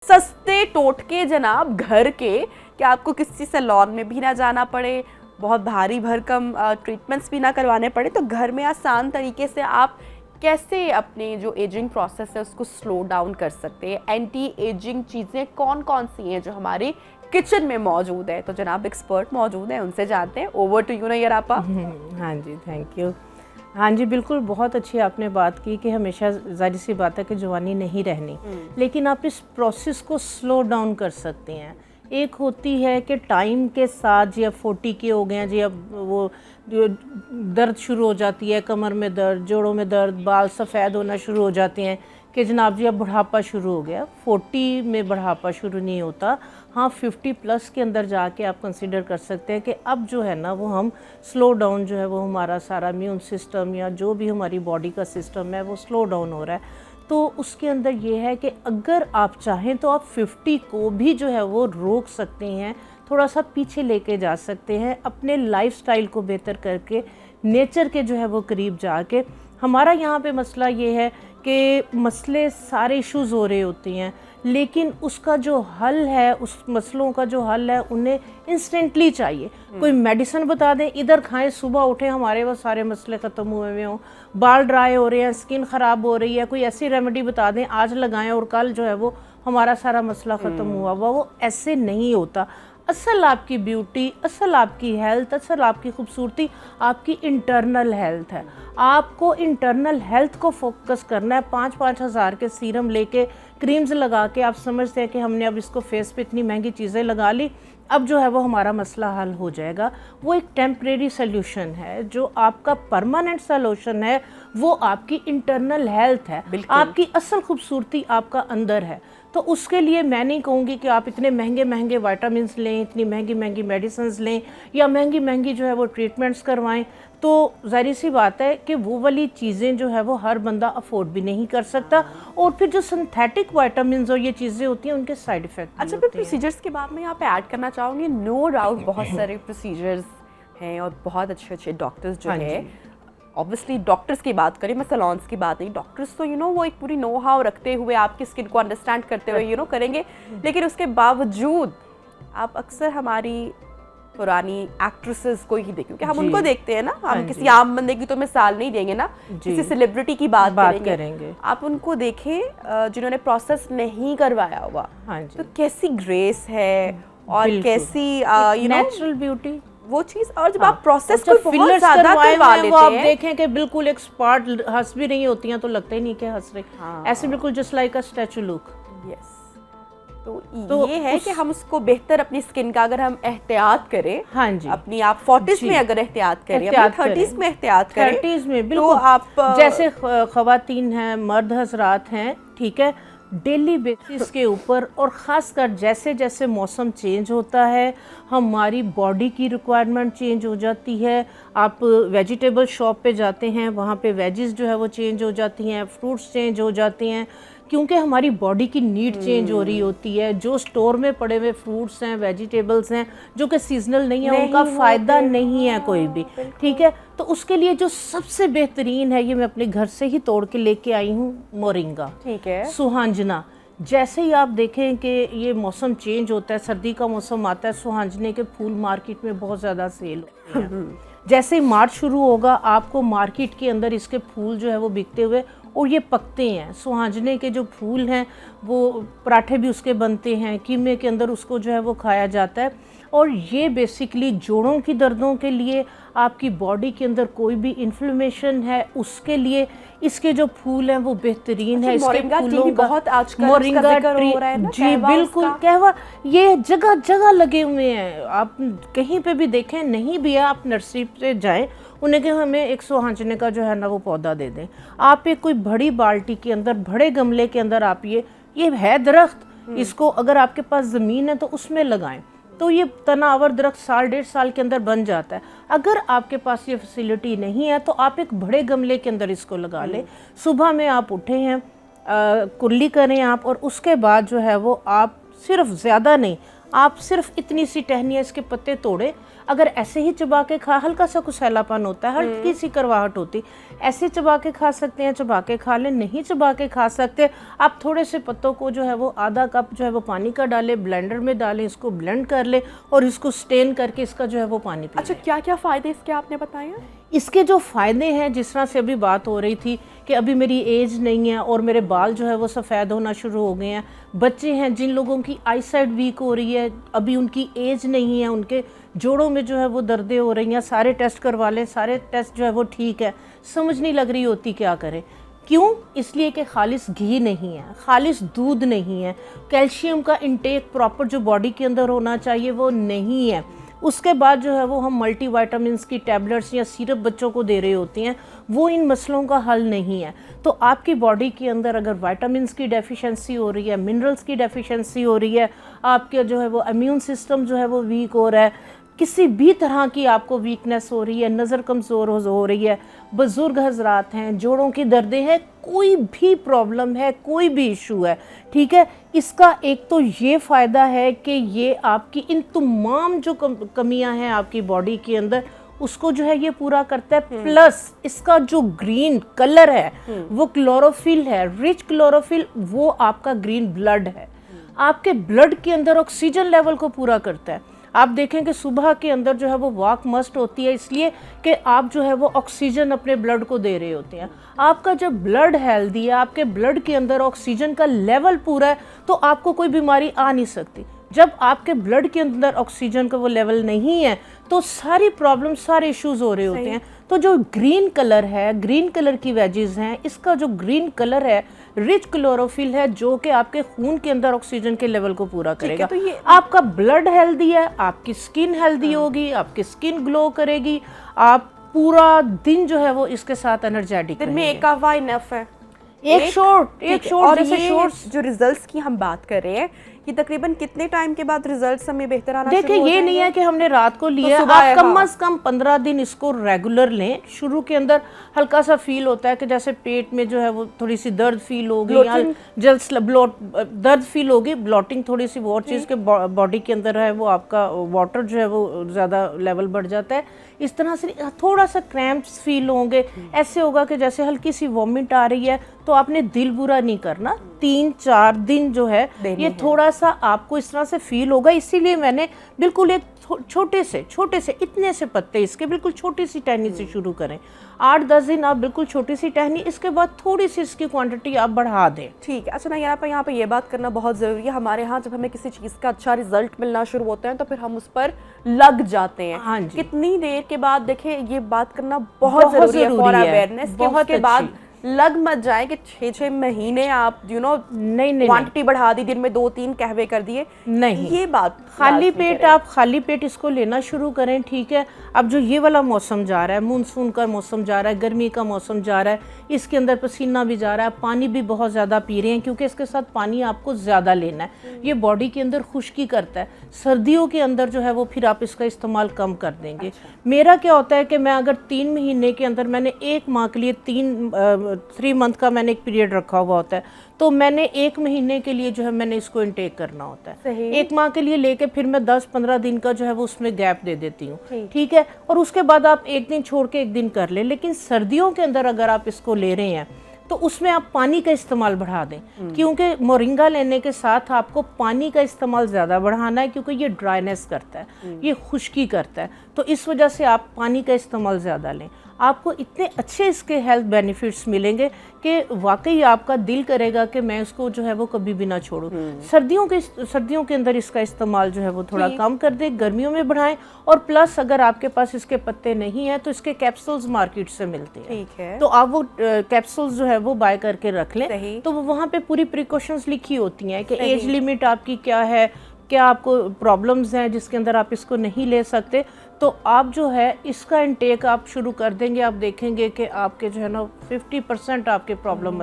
सस्ते टोटके जनाब घर के, कि आपको किसी सैलून में भी ना जाना पड़े, बहुत भारी भरकम ट्रीटमेंट्स भी ना करवाने पड़े, तो घर में आसान तरीके से आप कैसे अपने जो एजिंग प्रोसेस है उसको स्लो डाउन कर सकते हैं। एंटी एजिंग चीज़ें कौन कौन सी हैं जो हमारे किचन में मौजूद है, तो जनाब एक्सपर्ट मौजूद हैं, उनसे जानते हैं। ओवर टू यू नैयर आपा। हाँ जी, थैंक यू। हाँ जी, बिल्कुल, बहुत अच्छी आपने बात की कि हमेशा ज़ाहिर सी बात है कि जवानी नहीं रहनी, लेकिन आप इस प्रोसेस को स्लो डाउन कर सकते हैं। एक होती है कि टाइम के साथ जी अब 40 के हो गए हैं जी, अब वो जो दर्द शुरू हो जाती है, कमर में दर्द, जोड़ों में दर्द, बाल सफ़ेद होना शुरू हो जाते हैं कि जनाब जी अब बुढ़ापा शुरू हो गया। 40 में बुढ़ापा शुरू नहीं होता, हाँ 50 प्लस के अंदर जाके आप कंसिडर कर सकते हैं कि अब जो है ना वो हम स्लो डाउन जो है वो हमारा सारा इम्यून सिस्टम या जो भी हमारी बॉडी का सिस्टम है वो स्लो डाउन हो रहा है। तो उसके अंदर ये है कि अगर आप चाहें तो आप 50 को भी जो है वो रोक सकते हैं, थोड़ा सा पीछे लेके जा सकते हैं अपने लाइफस्टाइल को बेहतर करके, नेचर के जो है वो करीब जाके। हमारा यहाँ पे मसला ये है कि मसले सारे इश्यूज़ हो रहे होते हैं, लेकिन उसका जो हल है, उस मसलों का जो हल है उन्हें इंस्टेंटली चाहिए। कोई मेडिसिन बता दें, इधर खाएं, सुबह उठें, हमारे वो सारे मसले ख़त्म हुए हुए हों, बाल ड्राई हो रहे हैं, स्किन ख़राब हो रही है, कोई ऐसी रेमेडी बता दें आज लगाएं और कल जो है वो हमारा सारा मसला ख़त्म हुआ। वो ऐसे नहीं होता। असल आपकी ब्यूटी, असल आपकी हेल्थ, असल आपकी खूबसूरती आपकी इंटरनल हेल्थ है। आपको इंटरनल हेल्थ को फोकस करना है। 5-5 हज़ार के सीरम लेके, क्रीम्स लगा के आप समझते हैं कि हमने अब इसको फेस पे इतनी महंगी चीज़ें लगा ली, अब जो है वो हमारा मसला हल हो जाएगा। वो एक टेम्परेरी सल्यूशन है। जो आपका परमानेंट सल्यूशन है वो आपकी इंटरनल हेल्थ है, आपकी असल खूबसूरती आपका अंदर है। तो उसके लिए मैं नहीं कहूँगी कि आप इतने महंगे महंगे विटामिन्स लें, इतनी महंगी महंगी मेडिसिन लें या महंगी महंगी जो है वो ट्रीटमेंट्स करवाएं। तो ज़ाहिर सी बात है कि वो वाली चीज़ें जो है वो हर बंदा अफोर्ड भी नहीं कर सकता, और फिर जो सिंथेटिक विटामिन्स और ये चीज़ें होती हैं उनके साइड इफ़ेक्ट। अच्छा, मैं प्रोसीजर्स के बाद में यहाँ पे ऐड करना चाहूँगी। नो डाउट बहुत सारे प्रोसीजर्स हैं और बहुत अच्छे अच्छे डॉक्टर्स जो है, ऑब्वियसली डॉक्टर्स की बात करें, मैं सैलून्स की बात नहीं, डॉक्टर्स तो वो एक पूरी नो हाउ रखते हुए आपकी स्किन को अंडरस्टैंड करते हुए करेंगे। लेकिन उसके बावजूद आप अक्सर हमारी पुरानी एक्ट्रेसेस को ही देखें, क्योंकि हम उनको देखते हैं ना, हम किसी आम बंदे की तो मिसाल नहीं देंगे ना, किसी सेलिब्रिटी की बात करेंगे। आप उनको देखें जिन्होंने प्रोसेस नहीं करवाया हुआ, तो कैसी ग्रेस है और कैसी नेचुरल ब्यूटी वो चीज। और जब आप प्रोसेस को बहुत फिलर्स ज्यादा करवा लेते हैं, आप हैं, देखें कि बिल्कुल एक्सपर्ट हंस भी रही होती हैं तो लगता ही नहीं कि हंस रही, ऐसे बिल्कुल जस्ट लाइक अ स्टैचू लुक। यस, तो ये है कि हम उसको बेहतर अपनी स्किन का अगर हम एहतियात करें, हाँ जी, अपनी आप 40s में अगर एहतियात करें, अपनी 30s में एहतियात करें, 30s में बिल्कुल, तो आप जैसे खवातीन हैं, मर्द हजरात हैं, ठीक है, डेली बेसिस के ऊपर, और ख़ासकर जैसे जैसे मौसम चेंज होता है हमारी बॉडी की रिक्वायरमेंट चेंज हो जाती है। आप वेजिटेबल शॉप पे जाते हैं, वहाँ पे वेजिस जो है वो चेंज हो जाती हैं, फ्रूट्स चेंज हो जाते हैं, क्योंकि हमारी बॉडी की नीड चेंज हो रही होती है। जो स्टोर में पड़े हुए फ्रूट्स हैं, वेजिटेबल्स हैं जो कि सीजनल नहीं है, उनका फ़ायदा नहीं है कोई भी, ठीक है। तो उसके लिए जो सबसे बेहतरीन है, ये मैं अपने घर से ही तोड़ के लेके आई हूँ, मोरिंगा, ठीक है, सुहांजना। जैसे ही आप देखें कि ये मौसम चेंज होता है, सर्दी का मौसम आता है, सुहांजने के फूल मार्केट में बहुत ज़्यादा सेल होते हैं। जैसे ही मार्च शुरू होगा आपको मार्केट के अंदर इसके फूल जो है वो बिकते हुए, और ये पकते हैं। सुहांजने के जो फूल हैं वो पराठे भी उसके बनते हैं, कीमे के अंदर उसको जो है वो खाया जाता है। और ये बेसिकली जोड़ों की दर्दों के लिए, आपकी बॉडी के अंदर कोई भी इन्फ्लेमेशन है उसके लिए इसके जो फूल हैं वो बेहतरीन है। इसके फूलों का बहुत आजकल मोरिंगा ट्री, जी बिल्कुल, कहवा ये जगह जगह लगे हुए हैं। आप कहीं पे भी देखें, नहीं भी है आप नर्सरी पे जाएं, उन्हें कि हमें एक सुहांजने का जो है ना वो पौधा दे दें। आप एक कोई बड़ी बाल्टी के अंदर, बड़े गमले के अंदर आप ये है दरख्त, इसको अगर आपके पास ज़मीन है तो उसमें लगाएं, तो ये तनावर दरख्त 1.5 साल के अंदर बन जाता है। अगर आपके पास ये फैसिलिटी नहीं है तो आप एक बड़े गमले के अंदर इसको लगा लें। सुबह में आप उठे हैं, कुल्ली करें आप, और उसके बाद जो है वो आप सिर्फ ज़्यादा नहीं, आप सिर्फ इतनी सी टहनियाँ इसके पत्ते तोड़े, अगर ऐसे ही चबा के खा, हल्का सा कुसैलापन होता है, हल्की सी करवाहट होती, ऐसे चबा के खा सकते हैं, चबा के खा लें, नहीं चबा के खा सकते, आप थोड़े से पत्तों को जो है वो आधा कप जो है वो पानी का डालें, ब्लेंडर में डालें, इसको ब्लेंड कर लें और इसको स्टेन करके इसका जो है वो पानी पी। अच्छा, क्या क्या फ़ायदे इसके आपने बताए हैं? इसके जो फ़ायदे हैं, जिस तरह से अभी बात हो रही थी कि अभी मेरी एज नहीं है और मेरे बाल जो है वो सफ़ेद होना शुरू हो गए हैं, बच्चे हैं जिन लोगों की आई साइट वीक हो रही है, अभी उनकी एज नहीं है, उनके जोड़ों में जो है वो दर्दें हो रही हैं, सारे टेस्ट करवा लें, सारे टेस्ट जो है वो ठीक है, समझ नहीं लग रही होती क्या करें। क्यों? इसलिए कि खालिस घी नहीं है, खालिस दूध नहीं है, कैल्शियम का इंटेक प्रॉपर जो बॉडी के अंदर होना चाहिए वो नहीं है। उसके बाद जो है वो हम मल्टी वाइटामिन्स की टैबलेट्स या सिरप बच्चों को दे रहे होते हैं, वो इन मसलों का हल नहीं है। तो आपकी बॉडी के अंदर अगर वाइटामिन्स की डेफिशिएंसी हो रही है, मिनरल्स की डेफिशिएंसी हो रही है, आपके जो है वो इम्यून सिस्टम जो है वो वीक हो रहा है, किसी भी तरह की आपको वीकनेस हो रही है, नज़र कमज़ोर हो रही है, बुज़ुर्ग हजरात हैं, जोड़ों की दर्दें हैं, कोई भी प्रॉब्लम है, कोई भी इशू है, ठीक है, इसका एक तो ये फ़ायदा है कि ये आपकी इन तमाम जो कमियां हैं आपकी बॉडी के अंदर, उसको जो है ये पूरा करता है। प्लस इसका जो ग्रीन कलर है वो क्लोरोफिल है, रिच क्लोरोफिल, वो आपका ग्रीन ब्लड है, आपके ब्लड के अंदर ऑक्सीजन लेवल को पूरा करता है। आप देखें कि सुबह के अंदर जो है वो वॉक मस्ट होती है, इसलिए कि आप जो है वो ऑक्सीजन अपने ब्लड को दे रहे होते हैं। आपका जब ब्लड हेल्दी है, आपके ब्लड के अंदर ऑक्सीजन का लेवल पूरा है, तो आपको कोई बीमारी आ नहीं सकती। जब आपके ब्लड के अंदर ऑक्सीजन का वो लेवल नहीं है तो सारी प्रॉब्लम, सारे इश्यूज हो रहे होते हैं। तो जो ग्रीन कलर है, ग्रीन कलर की वेजेस हैं, इसका जो ग्रीन कलर है रिच क्लोरोफिल है, जो कि आपके खून के अंदर ऑक्सीजन के लेवल को पूरा करेगा। तो ये आपका ब्लड हेल्दी है, आपकी स्किन हेल्दी होगी, आपकी स्किन ग्लो करेगी, आप पूरा दिन जो है वो इसके साथ एनर्जेटिक दिन में एक कहवा इनफ है। एक शॉट जैसे शॉर्ट्स जो रिजल्ट्स की हम बात कर रहे हैं, कि तकरीबन कितने टाइम के बाद रिजल्ट्स हमें बेहतर आना शुरू हो देखिए, ये नहीं है कि हमने रात को लिया, तो आप कम से कम 15 दिन इसको रेगुलर लें। शुरू के अंदर हल्का सा फील होता है कि जैसे पेट में जो है वो थोड़ी सी दर्द फील होगी, दर्द फील होगी, ब्लॉटिंग थोड़ी सी वो और चीज़ के बॉडी के अंदर है वो आपका वाटर जो है वो ज़्यादा लेवल बढ़ जाता है। इस तरह से थोड़ा सा क्रैम्प्स फील होंगे, ऐसे होगा कि जैसे हल्की सी वॉमिट आ रही है, तो आपने दिल बुरा नहीं करना, 3-4 दिन जो है ये थोड़ा सा आपको इस तरह से फील होगा। इसीलिए मैंने बिल्कुल एक छोटे से इतने से पत्ते इसके, बिल्कुल छोटी सी टहनी से शुरू करें, 8-10 दिन आप बिल्कुल छोटी सी टहनी, इसके बाद थोड़ी सी इसकी क्वांटिटी आप बढ़ा दें। ठीक है। अच्छा ना, यहाँ पे ये बात करना बहुत ज़रूरी है। हमारे यहाँ जब हमें किसी चीज़ का अच्छा रिजल्ट मिलना शुरू होता है तो फिर हम उस पर लग जाते हैं। हाँ जी। कितनी देर के बाद, देखिए ये बात करना बहुत ज़रूरी है फॉर अवेयरनेस, के बाद लग मत जाए कि 6-6 महीने आप नहीं क्वांटिटी बढ़ा दी, दिन में 2-3 कहवे कर दिए, नहीं, ये बात खाली पेट आप खाली पेट इसको लेना शुरू करें, ठीक है। अब जो ये वाला मौसम जा रहा है, मानसून का मौसम जा रहा है, गर्मी का मौसम जा रहा है, इसके अंदर पसीना भी जा रहा है, पानी भी बहुत ज़्यादा पी रहे हैं, क्योंकि इसके साथ पानी आपको ज़्यादा लेना है, ये बॉडी के अंदर खुश्की करता है। सर्दियों के अंदर जो है वो फिर आप इसका इस्तेमाल कम कर देंगे। मेरा क्या होता है कि मैं अगर 3 महीने के अंदर, मैंने 1 माह के लिए 3 मंथ का मैंने एक पीरियड रखा हुआ होता है, तो मैंने 1 महीने के लिए जो है मैंने इसको इनटेक करना होता है। 1 माह के लिए लेके फिर मैं 10-15 दिन का जो है वो उसमें गैप दे देती हूँ, ठीक है। और उसके बाद आप 1 दिन छोड़ के 1 दिन कर लें। लेकिन सर्दियों के अंदर अगर आप इसको ले रहे हैं तो उसमें आप पानी का इस्तेमाल बढ़ा दें, क्योंकि मोरिंगा लेने के साथ आपको पानी का इस्तेमाल ज़्यादा बढ़ाना है, क्योंकि ये ड्राइनेस करता है, ये खुश्की करता है, तो इस वजह से आप पानी का इस्तेमाल ज़्यादा लें। आपको इतने अच्छे इसके हेल्थ बेनिफिट्स मिलेंगे कि वाकई आपका दिल करेगा कि मैं इसको जो है वो कभी भी ना छोड़ूं। सर्दियों के अंदर इसका इस्तेमाल जो है वो थोड़ा कम कर दें, गर्मियों में बढ़ाएं। और प्लस अगर आपके पास इसके पत्ते नहीं हैं तो इसके कैप्सूल्स मार्केट से मिलते हैं, ठीक है, तो आप वो कैप्सूल्स जो है वो बाय करके रख लें। तो वहाँ पे पूरी प्रिकॉशंस लिखी होती हैं कि एज लिमिट आपकी क्या है, क्या आपको प्रॉब्लम्स हैं जिसके अंदर आप इसको नहीं ले सकते, तो आप जो है इसका इनटेक आप शुरू कर देंगे, आप देखेंगे कि आपके जो है ना 50% आपके प्रॉब्लम